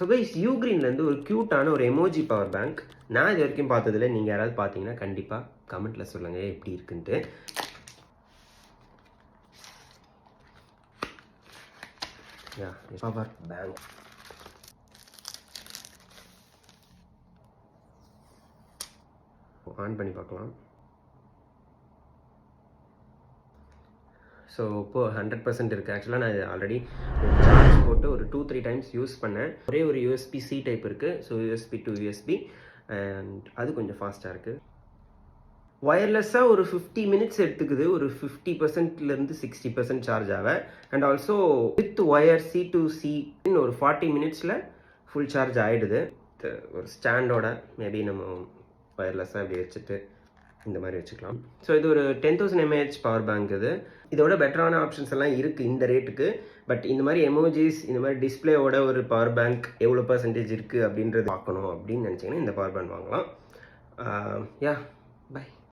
So guys யூக்ரீன்லேருந்து ஒரு க்யூட்டான ஒரு எமோஜி பவர் பேங்க் நான் இது வரைக்கும் பார்த்ததில்ல. நீங்கள் யாராவது பார்த்தீங்கன்னா கண்டிப்பாக கமெண்ட்டில் சொல்லுங்கள் எப்படி இருக்குன்ட்டு. பவர் பேங்க் ஆன் பண்ணி பார்க்கலாம். ஸோ இப்போது 100% இருக்குது. ஆக்சுவலாக நான் ஆல்ரெடி சார்ஜ் போட்டு ஒரு 2-3 டைம்ஸ் யூஸ் பண்ணேன். ஒரே ஒரு USB-C டைப் இருக்குது. So USB to USB and அது கொஞ்சம் ஃபாஸ்ட்டாக இருக்குது. ஒயர்லெஸ்ஸாக ஒரு 50 மினிட்ஸ் எடுத்துக்குது. ஒரு 50%லேருந்து 60% சார்ஜ் ஆக. And also with wire C to C ஒரு 40 மினிட்ஸில் ஃபுல் சார்ஜ் ஆகிடுது. ஒரு ஸ்டாண்டோட மேபி நம்ம ஒயர்லெஸ்ஸாக இப்படி வச்சுட்டு இந்த மாதிரி வச்சுக்கலாம். ஸோ இது ஒரு 10,000 mAh பவர் பேங்க். இதோட பெட்டரான ஆப்ஷன்ஸ் எல்லாம் இருக்குது இந்த ரேட்டுக்கு. பட் இந்த மாதிரி எமோஜிஸ், இந்த மாதிரி டிஸ்பிளேயோட ஒரு பவர் பேங்க் எவ்வளோ பர்சன்டேஜ் இருக்குது அப்படின்றது பார்க்கணும் அப்படின்னு நினச்சிங்கன்னா இந்த பவர் பேங்க் வாங்கலாம். யா பை.